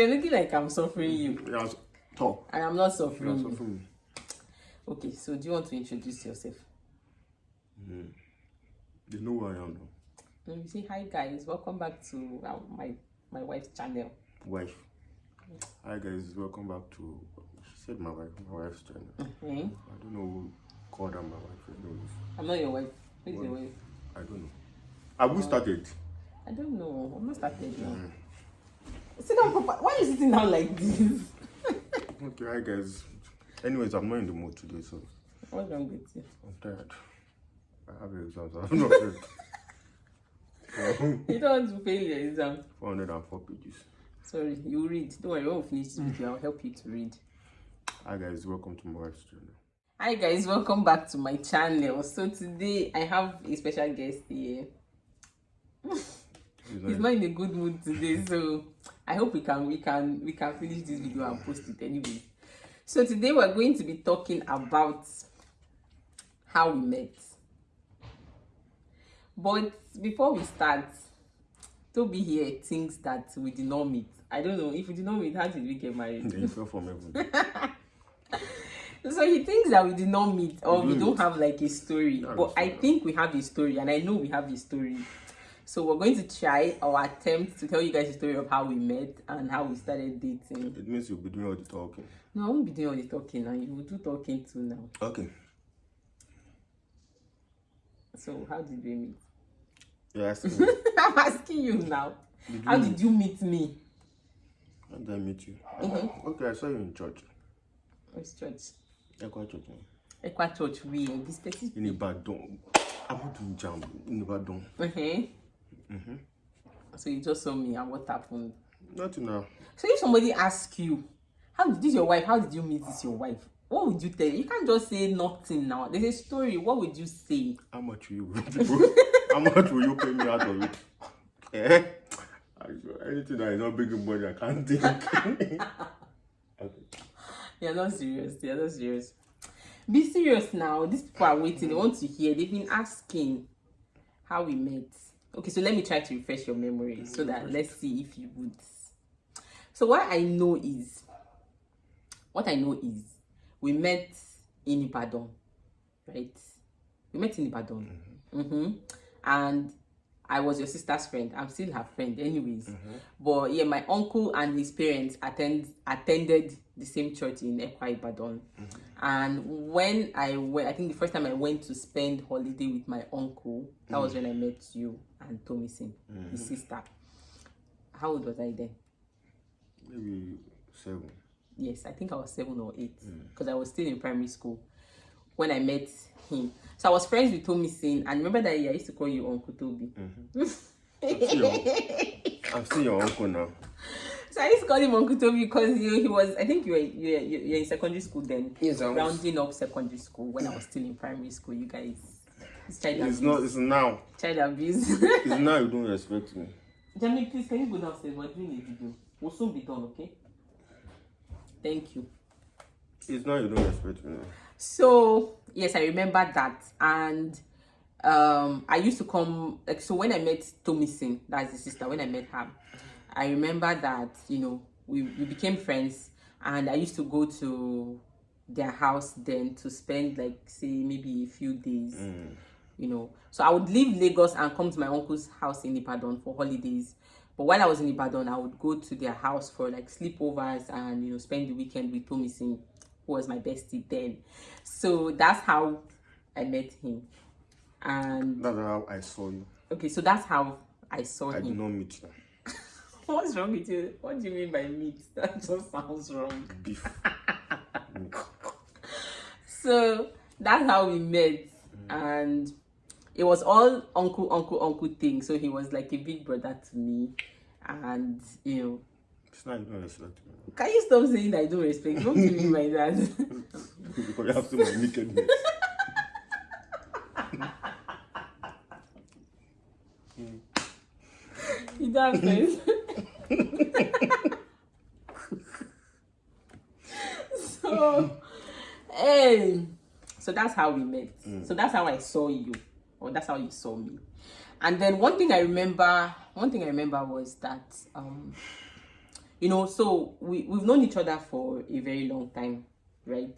You're looking like I'm suffering you. Yes. Talk. And I'm not suffering You're you. suffering. Okay, so do you want to introduce yourself? You know who I am now. You say, hi guys, welcome back to my wife's channel. Wife. Hi guys, welcome back to. She said my wife's channel. Okay. I don't know who called her my wife. I'm not your wife. Who's your wife? I don't know. Have we started? I don't know. I'm not started now. Sit down, Papa. Why are you sitting down like this? Okay, hi guys. Anyways, I'm not in the mood today, so What's wrong with you? I'm tired. I have exams. I'm not ready. You don't want to fail your exam. 404 pages. Sorry, you read. Don't worry, when we finish this video, I'll help you to read. Hi guys, welcome to my wife's channel. Hi guys, welcome back to my channel. So today I have a special guest here. He's not in a good mood today, so I hope we can finish this video and post it anyway. So today we're going to be talking about how we met. But before we start, Toby here thinks that we did not meet. I don't know if we did not meet. How did we get married? He fell from heaven. So he thinks that we did not meet or we don't have like a story. But I think we have a story, and I know we have a story. So we're going to try our attempt to tell you guys the story of how we met and how we started dating. It means you'll be doing all the talking. No, I won't be doing all the talking now. You will do talking too now. Okay. So how did we meet? You're asking. I'm asking you now. How did you meet me? How did I meet you? Okay, I saw you in church. Which church? Equa Church. Equa Church. We be specific. In Ibadan. I'm not doing jam. In Ibadan. So you just saw me and what happened? Nothing now. So if somebody asks you, how did this your wife? How did you meet this your wife? What would you tell? You can't just say nothing now. There's a story. What would you say? How much will you How much will you pay me out of it? Eh? Anything that is not bringing money, I can't think. Okay. You're not serious. You're not serious. Be serious now. These people are waiting. They want to hear. They've been asking how we met. Okay, so let me try to refresh your memory so that let's see if you would. So what I know is we met in Ibadan, right? We met in Ibadan. And I was your sister's friend. I'm still her friend anyways. But yeah, my uncle and his parents attended the same church in Ekwa Ibadan. And when I went, I think the first time I went to spend holiday with my uncle, that was when I met you and Tomisin, his sister. How old was I then? Maybe 7. Yes, I think I was 7 or 8 because I was still in primary school when I met him. So I was friends with Tomisin, and remember that year I used to call you Uncle Toby. I'm still your uncle now. So I used to call him Uncle Toby because he was, I think you're in secondary school then. Yes, rounding up secondary school when I was still in primary school. You guys, it's child abuse. It's not. It's now. Child abuse. It's now you don't respect me. Jamie, please can you go downstairs? We're doing a video. We'll soon be done, okay? Thank you. It's now you don't respect me now. So yes, I remember that, and I used to come like, so when I met Tomisin, that's the sister, when I met her, I remember that, you know, we became friends, and I used to go to their house then to spend like, say, maybe a few days, you know. So I would leave Lagos and come to my uncle's house in Ibadan for holidays. But while I was in Ibadan, I would go to their house for like sleepovers and, you know, spend the weekend with Tomisin, who was my bestie then. So that's how I met him. And that's how I saw you. Okay, so that's how I saw him. I did not meet you. What's wrong with you? What do you mean by meat? That just sounds wrong. Beef. So that's how we met. And it was all uncle thing. So he was like a big brother to me. And, you know, it's not, you don't respect me. Can you stop saying that I don't respect? What do you mean by that? Because you have seen my nakedness. You don't face. So that's how we met. So that's how I saw you, or that's how you saw me. And then one thing I remember was that So we've known each other for a very long time, right?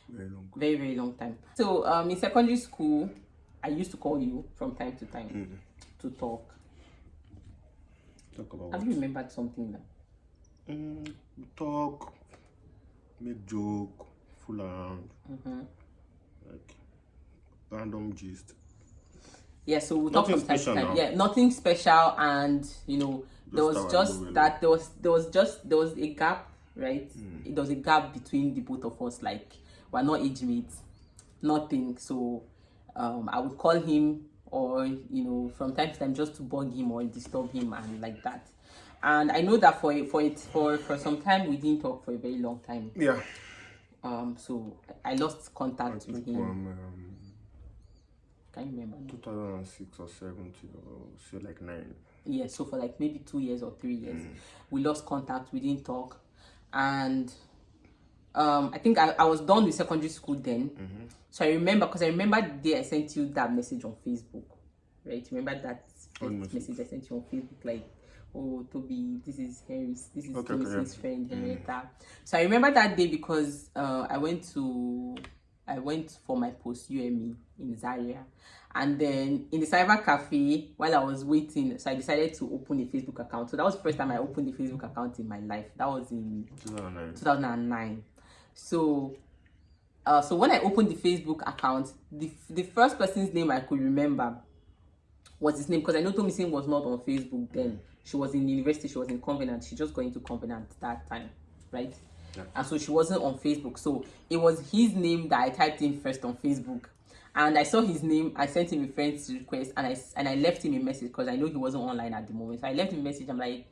Very long. Very, very long time. So in secondary school, I used to call you from time to time to talk. Talk about Have what? you remembered something now? We talk, make joke, fool around, like random gist. Yeah, so we'll talk Nothing from time to special time. now. Yeah, nothing special, and there was how I just do it. that there was a gap, right? There was a gap between the both of us. Like we're not age mates, nothing. So I would call him, or from time to time, just to bug him or disturb him, and like that. And I know that for some time we didn't talk for a very long time. Yeah. So I lost contact with him. From Can you remember? 2006 or 7 or so, like 9. Yeah, so for like maybe 2 years or 3 years, we lost contact. We didn't talk, and I think I was done with secondary school then. So I remember, because I remember the day I sent you that message on Facebook, right? Remember that message I sent you on Facebook, like, "Oh, Toby, this is Harris, this is Toby's friend, Henrietta." So I remember that day because I went for my post UME in Zaria, and then in the cyber cafe while I was waiting, so I decided to open a Facebook account. So that was the first time I opened a Facebook account in my life. That was in 2009. So when I opened the Facebook account, the first person's name I could remember was his name, because I know Tomisin was not on Facebook then. She was in university, she was in Covenant. She just got into Covenant that time, right? Yeah. And so she wasn't on Facebook. So it was his name that I typed in first on Facebook. And I saw his name, I sent him a friend's request, and I left him a message because I know he wasn't online at the moment. So I left him a message. I'm like,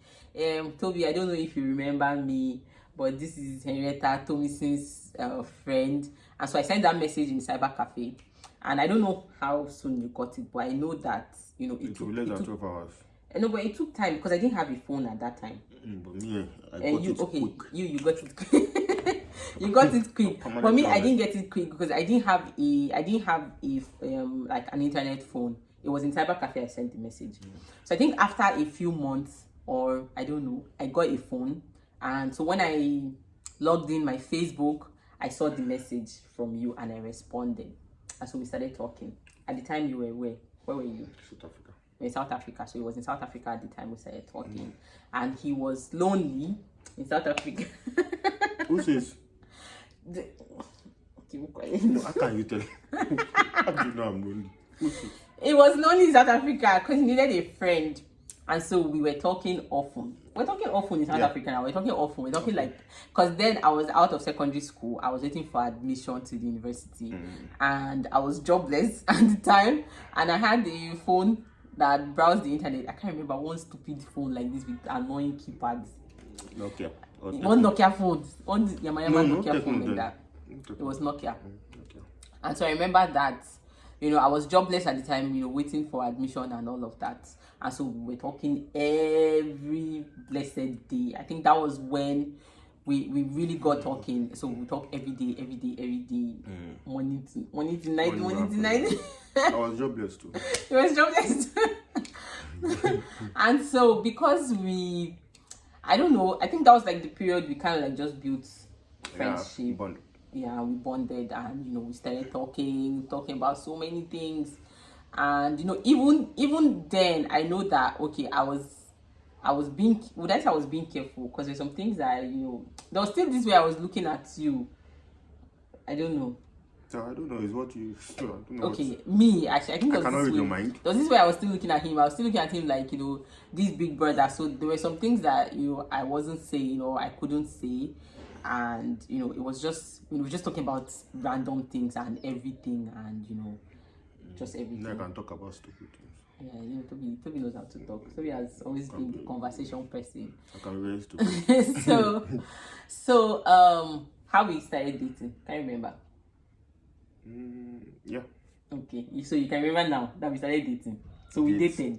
Toby, I don't know if you remember me, but this is Henrietta, Tomisin's friend. And so I sent that message in the cyber cafe. And I don't know how soon you got it, but I know that it took less than 12 hours. No, but it took time because I didn't have a phone at that time. But me, I got it quick. You got it quick. You got it quick. For me, I didn't get it quick because I didn't have a like an internet phone. It was in cyber cafe I sent the message. So I think after a few months, or I don't know, I got a phone. And so when I logged in my Facebook, I saw the message from you and I responded. And so we started talking. At the time, you were where? Where were you? South Africa. In South Africa. So he was in South Africa at the time we started talking. And he was lonely in South Africa. Who says? Keep quiet. No, how can you tell? How do you know I'm lonely? Who says? He was lonely in South Africa because he needed a friend. And so we were talking often. We're talking often in South Africa now. We're talking often. We're talking like, because then I was out of secondary school. I was waiting for admission to the university. And I was jobless at the time. And I had a phone that browsed the internet. I can't remember, one stupid phone like this with annoying keypads. Nokia. One Nokia phone. One Yama Nokia phone like that. It was Nokia. And so I remember that, I was jobless at the time, waiting for admission and all of that. And so we were talking every blessed day. I think that was when we really got talking. So we talk every day. Morning to night. I was jobless too. He was jobless too. And so because I don't know, I think that was like the period we kind of like just built friendship. Yeah, we bonded, and we started talking about so many things. And even then I know that I was being careful, because there's some things that there was still this way I was looking at you. I don't know. So I don't know, is what you I don't know. Okay, me actually, I think I cannot read your mind. There was this way I was still looking at him. I was still looking at him like this big brother. So there were some things that I wasn't saying, or I couldn't say. And it was just we were just talking about random things and everything, and just everything. I can talk about stupid things. Yeah, Toby knows how to talk. Toby has always been the conversation person. I can be very stupid. so how we started dating? Can you remember? Yeah. Okay, so you can remember now that we started dating. So we dated.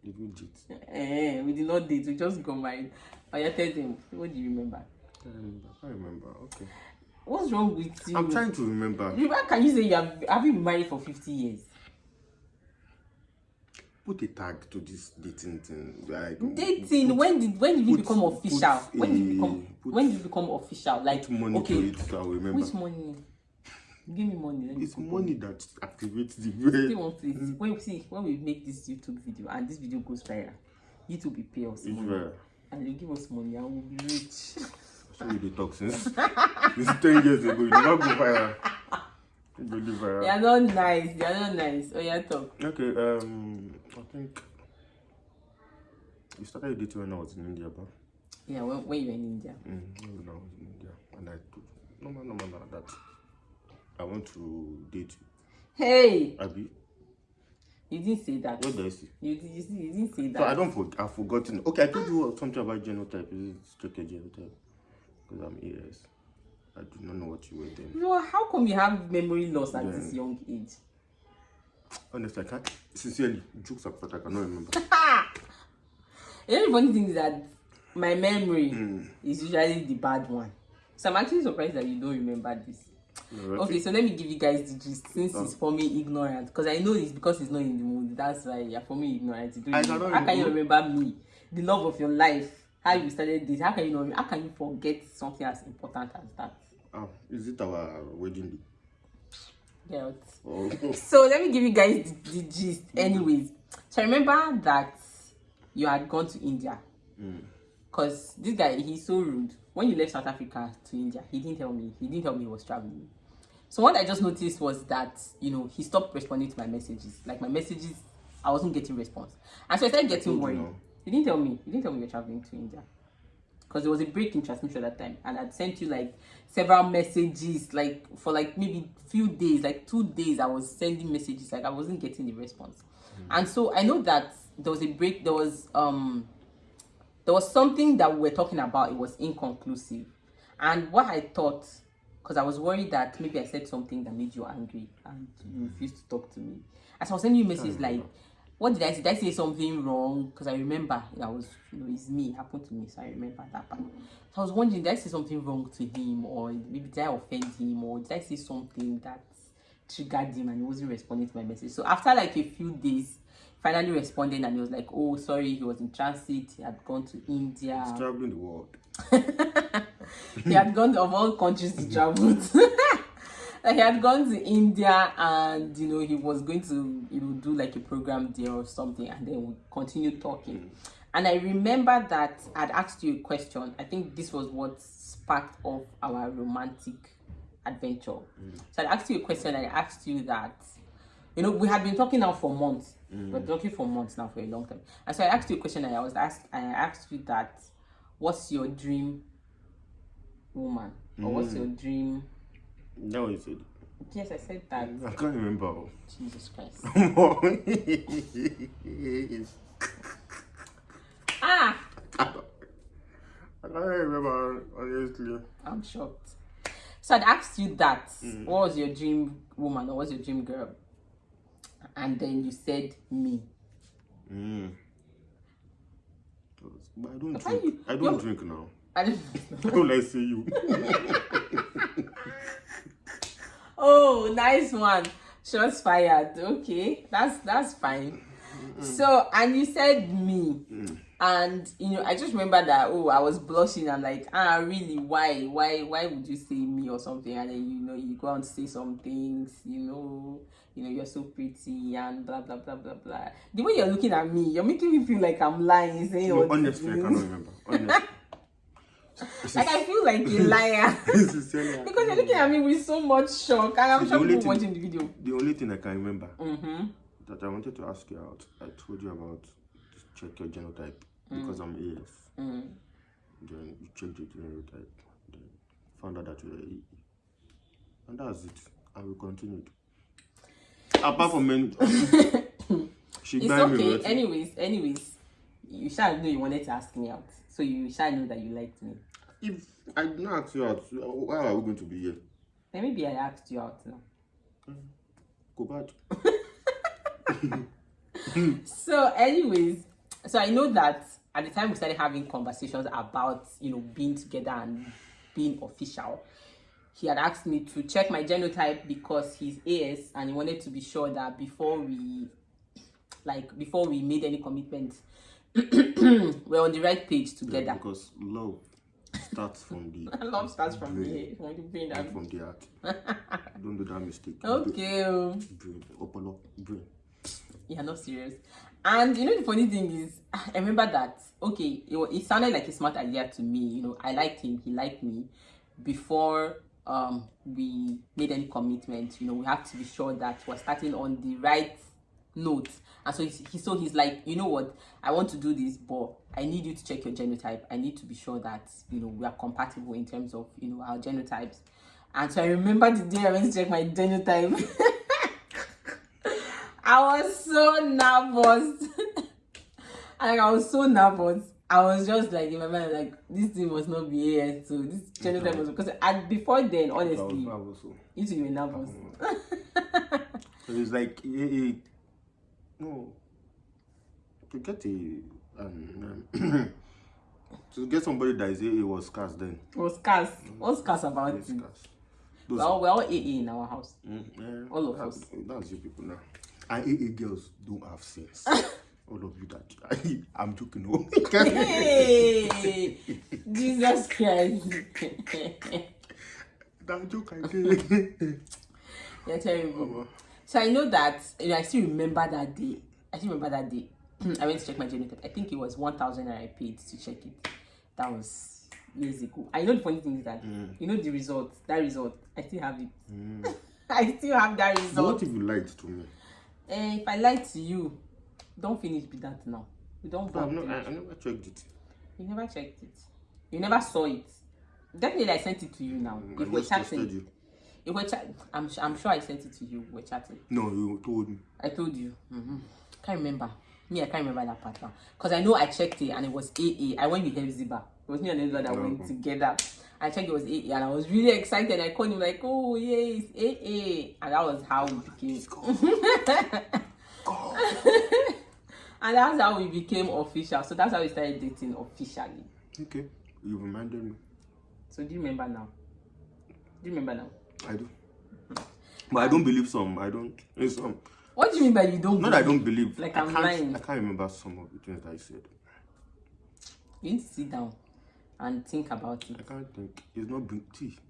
Did we date? We did not date. We just got married. But you tell them, what do you remember? I can't remember. Okay. What's wrong with you? I'm trying to remember. Can you say have you been married for 50 years? put a tag to this dating thing. Like Dating. When did we become official? When did put it become official? Like money okay, to it, so I'll remember. which money? Give me money. Let me It's come money that activates the Stay brain. one place. When we make this YouTube video and this video goes viral, YouTube will pay us It's money. rare. And you give us money and we'll be rich. So we dey talk since 10 years ago. You never go viral. You go do viral. They are not nice. They are not nice. Oh yeah, talk. Okay. I think you started dating when I was in India, but Yeah, when you were in India. when I was in India, and I told no man that I want to date you. Hey, Abi, you didn't say that. what did I say? You didn't say that. So I've forgotten. Okay, I told you something about genotype. Is it straight genotype? Because I'm AS. I do not know what you were then. No, how come you have memory loss at Yeah. this young age? Honestly, I can't. Sincerely, jokes apart, I cannot remember. The only funny thing is that my memory is usually the bad one. So I'm actually surprised that you don't remember this. No, Okay, so let me give you guys the gist since it's for me ignorant. Because I know it's because it's not in the mood. That's why you're for me ignorant. You don't remember. How can you remember me? The love of your life. How you started this. How can you know? How can you forget something as important as that? Is it our wedding day? Yeah. Oh. So let me give you guys the gist. Anyways, so I remember that you had gone to India. Because this guy, he's so rude. When you left South Africa to India, he didn't tell me he was traveling. So what I just noticed was that, he stopped responding to my messages. Like my messages, I wasn't getting response. And so I started getting worried. He didn't tell me you're traveling to India. Because there was a break in transmission at that time. And I'd sent you like several messages, like for like maybe few days, like 2 days, I was sending messages, like I wasn't getting the response. And so I know that there was a break, there was something that we were talking about, it was inconclusive. And what I thought, because I was worried that maybe I said something that made you angry and you refused to talk to me. As I was sending you messages like, what did I say? Did I say something wrong? Because I remember that was, it's me, it happened to me, so I remember that part. So I was wondering, did I say something wrong to him, or maybe did I offend him, or did I say something that triggered him and he wasn't responding to my message? So after like a few days, finally responded and he was like, oh, sorry, he was in transit, he had gone to India. He's traveling the world. He had gone to of all countries to travel to. Like he had gone to India and he was going to do like a program there or something, and then we continued talking. And I remember that I'd asked you a question. I think this was what sparked off our romantic adventure. So I asked you a question. I asked you that we had been talking now for months. We're talking for months now, for a long time. And so I asked you a question. I asked you that, what's your dream woman, or what's your dream? That's what you said. Yes, I said that. I can't remember. Jesus Christ. I can't remember, honestly. I'm shocked. So I'd asked you that. What was your dream woman, or what's your dream girl? And then you said me. But I don't drink. I don't drink now. I don't like say you. Oh, nice one. Shots fired. Okay, that's fine. So, and you said me, and I just remember that. Oh, I was blushing. I'm like, really? Why would you say me or something? And then you go and say some things. You're so pretty and blah blah blah blah blah. The way you're looking at me, you're making me feel like I'm lying. Saying honestly, I cannot remember. Honestly. Like I feel like a liar because you're looking at me with so much shock, and I'm sure people watching the video. The only thing I can remember that I wanted to ask you out, I told you about check your genotype because I'm AS. Then you checked your genotype, then found out that you were AE, and that's it. And we continued. Apart from men, it's okay. Anyways, you shall know you wanted to ask me out. So you shall know that you liked me. If I did not ask you out, why are we going to be here? Then maybe I asked you out now. Go bad. So anyways, so I know that at the time we started having conversations about, being together and being official, he had asked me to check my genotype because he's AS and he wanted to be sure that before we like before we made any commitment, we're on the right page together. Yeah, because love starts from the Love starts from brain, from the brain. not from the heart. Don't do that mistake. Okay. Brain, Opolo, brain. Yeah, not serious. And you know the funny thing is, I remember that it sounded like a smart idea to me. You know, I liked him, he liked me. Before we made any commitment, you know, we have to be sure that we're starting on the right note. And so he's like, you know what, I want to do this, but I need you to check your genotype. I need to be sure that, you know, we are compatible in terms of, you know, our genotypes. And so I remember the day I went to check my genotype. I was so nervous. I was so nervous. I was just like in my mind, like, this thing must not be here. So this genotype was, because before then, honestly, you were nervous. It's like no, to get to get somebody that is AA was scarce then. It was scarce. What's scarce about it? We're all AA in our house. Yeah, all of us. That's you people now. And AA girls don't have sense. All of you that I'm joking. No. Hey, Jesus Christ. That joke I did. You're terrible. So I know that, you know, I still remember that day. I went to check my genotype. I think it was 1,000 I paid to check it. That was years ago. I know the funny thing is that you know the result. That result, I still have it. I still have that result. But what if you lied to me? If I lied to you, don't finish with that now. We don't. I never checked it. You never checked it. You never saw it. Definitely, I sent it to you now. If we're chatting. If we're I'm sure I sent it to you. We're chatting. No, you told me. I told you. Can't remember. I can't remember that part now. Because I know I checked it and it was AA. I went with Ziba. It was me and Ziba that went together. I checked it was AA and I was really excited. I called him like, oh, yes, AA. And that was how we became. And that's how we became official. So that's how we started dating officially. Okay. You reminded me. So do you remember now? I do. But I don't believe some. What do you mean by you don't believe? Not I don't believe. Like I'm lying. I can't remember some of the things that I said. You need to sit down and think about it. I can't think. It's not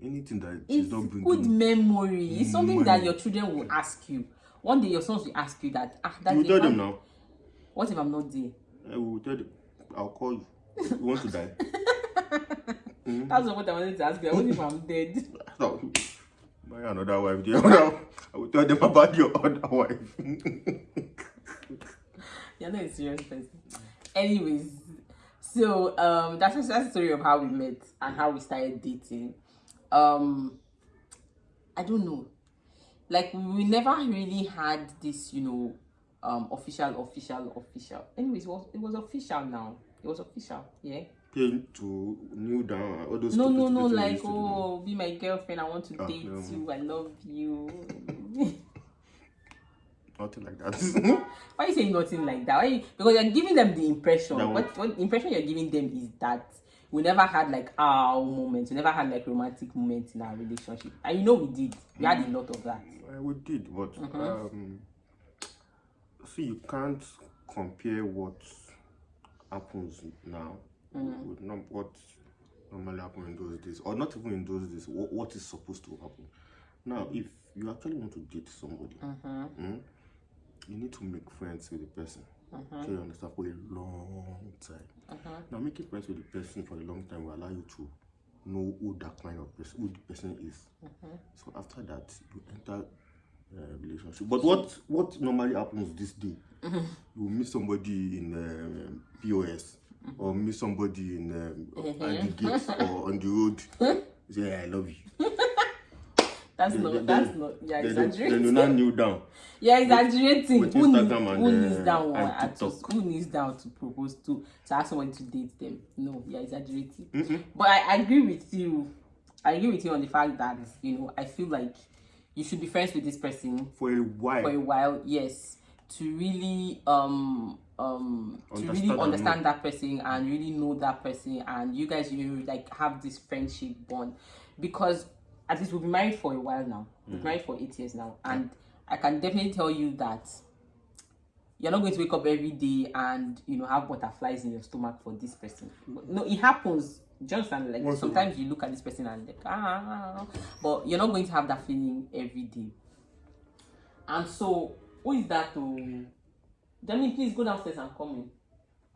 anything that is not bringing. Good memory. It's something that your children will ask you. One day your sons will ask you that. You will tell them now. What if I'm not there? I will tell them. I'll call you. You want to die? That's what I wanted to ask you. What if I'm dead? Buy another wife. I will tell them about your other wife. You're not a serious person. Anyways, so that's the story of how we met and how we started dating. I don't know. Like we never really had this, you know, official. Anyways, it was official now. It was official, yeah. Came to kneel down. All those no, like, oh, be my girlfriend. I want to date you. I love you. Nothing like that. Why are you saying nothing like that? Because you're giving them the impression. What impression you're giving them is that we never had like our moments. We never had like romantic moments in our relationship. And you know we did. We had a lot of that. We did, but see, you can't compare what happens now with what normally happened in those days, or not even in those days. What is supposed to happen now? If you actually want to date somebody, you need to make friends with the person. So you understand, for a long time. Now, making friends with the person for a long time will allow you to know who that kind of person, who the person is. So after that, you enter relationship. But what normally happens this day? You meet somebody in POS, or meet somebody in at the gates or on the road. You say, I love you. That's not. Yeah, exaggerating. Then you now kneel down. Yeah, exaggerating. Who TikTok. Kneels down to propose to ask someone to date them? No, you're exaggerating. But I agree with you. I agree with you on the fact that, you know, I feel like you should be friends with this person for a while. Yes, to really understand that person and really know that person, and you guys really like have this friendship bond, because at least we've been married for a while now. We've been married for 8 years now, and I can definitely tell you that you're not going to wake up every day and have butterflies in your stomach for this person. No, it happens. Just like sometimes you look at this person and like but you're not going to have that feeling every day. And so who is that? Jamie, please go downstairs and come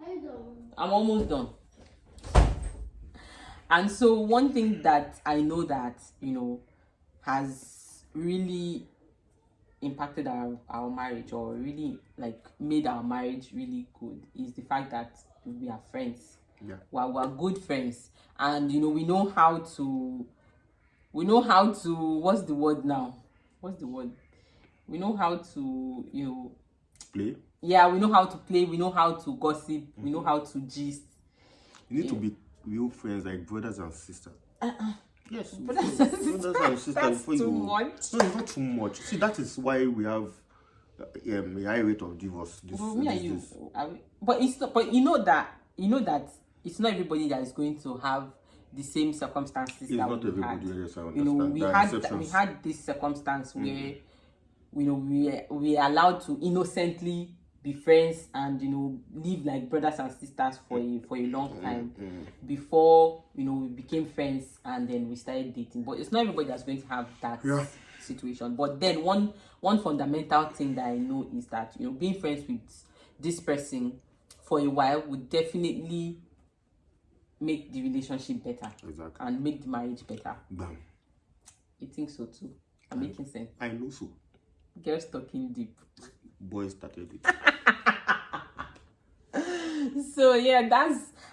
in. I'm almost done. And so one thing that I know that has really impacted our marriage, or really like made our marriage really good, is the fact that we are friends. Yeah. We're good friends, and we know how to what's the word now? What's the word? We know how to play. Yeah, we know how to play. We know how to gossip. We know how to gist. You need to be real friends, like brothers and sisters. Yes, brothers and sisters. That's too much. No, it's not too much. See, that is why we have a high rate of divorce. But it's not. But you know that it's not everybody that is going to have the same circumstances. It's not everybody. Yes, I understand. We had this circumstance where we are allowed to innocently be friends and live like brothers and sisters for a long time before we became friends, and then we started dating. But it's not everybody that's going to have that situation. But then one fundamental thing that I know is that being friends with this person for a while would definitely make the relationship better. Exactly. And make the marriage better. Bam. You think so too? I'm making sense. I know so. Girls talking deep. Boys started it. So yeah,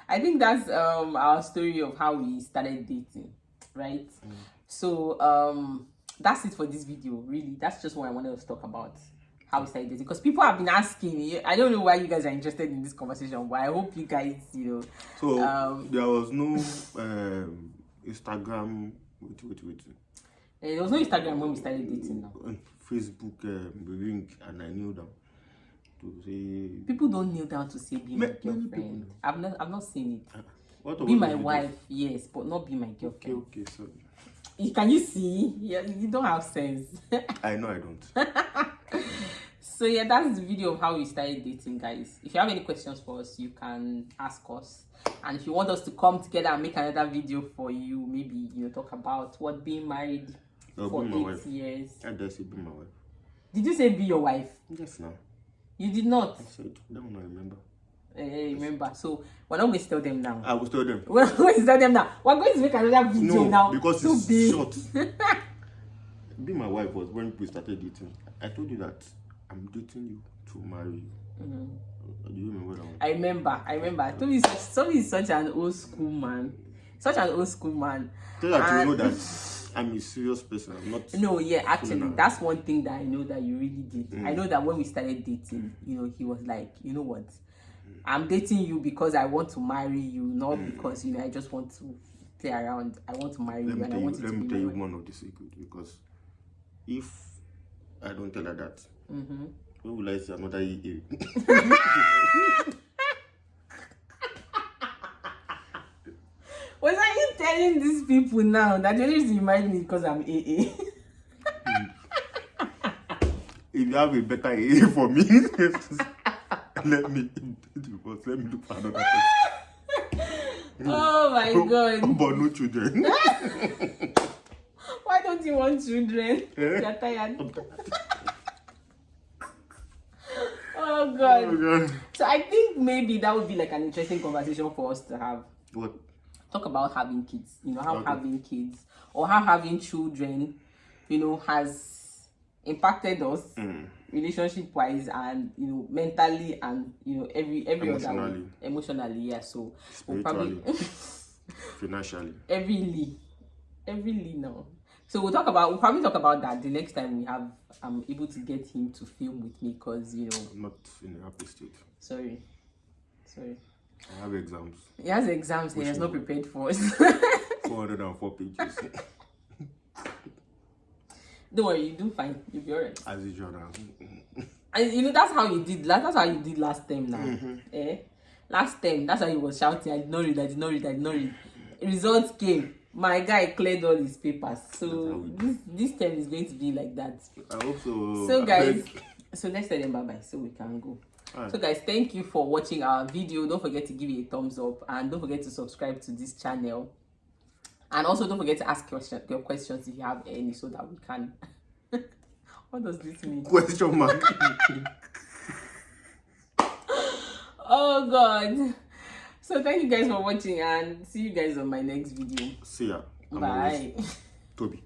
I think that's our story of how we started dating, right? So that's it for this video. Really, that's just what I wanted to talk about, how we started dating, because people have been asking me. I don't know why you guys are interested in this conversation, but I hope you guys So there was no Instagram. Wait. There was no Instagram when we started dating. Now Facebook ring, and I knew them to say. People don't kneel down to say be my girlfriend. I've not seen it. Be my wife, yes, but not be my girlfriend. Okay, sorry. Can you see? Yeah, you don't have sense. I know I don't. So yeah, that's the video of how we started dating, guys. If you have any questions for us, you can ask us. And if you want us to come together and make another video for you, maybe talk about what being married for 8 years. I just said be my wife. Did you say be your wife? Yes, now. You did not. I said that one. I remember. Remember. So we're not going to tell them now. I will tell them. We're going to tell them now. We're going to make another video now. Because it's short. Be my wife was when we started dating. I told you that I'm dating you to marry you. Do you remember that one? I remember. Toby is such an old school man. Tell that you know that I'm a serious person. I'm not. No, yeah, actually, that's one thing that I know that you really did. I know that when we started dating, he was like, you know what? I'm dating you because I want to marry you, not because I just want to play around. I want to marry you, and I want you to be my wife. Let me tell you one of the secrets, because if I don't tell her that, when will I see another EA? What are you telling these people now? That you just remind me because I'm AA. If you have a better AA for me, let me do for another person. Oh my God. But no children. Why don't you want children? You're tired. Oh God. So I think maybe that would be like an interesting conversation for us to have. What? Talk about having kids. How having kids or how having children, has impacted us relationship wise, and mentally, and every emotionally. other way. Emotionally, yeah. So spiritually, we'll probably financially, every now. So we'll probably talk about that the next time I'm able to get him to film with me, because I'm not in a happy state. Sorry. I have exams. He has exams. He has not prepared for us. 404 pages. Don't worry, you do fine. You'll be alright. As usual. And that's how you did. That's how you did last time now. Last time, that's how he was shouting. I did not read. Results came. My guy cleared all his papers. So this time is going to be like that. I hope so. So guys, so let's tell them bye bye so we can go. So guys, thank you for watching our video. Don't forget to give it a thumbs up, and don't forget to subscribe to this channel, and also don't forget to ask your questions if you have any, so that we can what does this mean? Question mark. Oh god. So thank you guys for watching, and see you guys on my next video. See ya. Bye. Toby.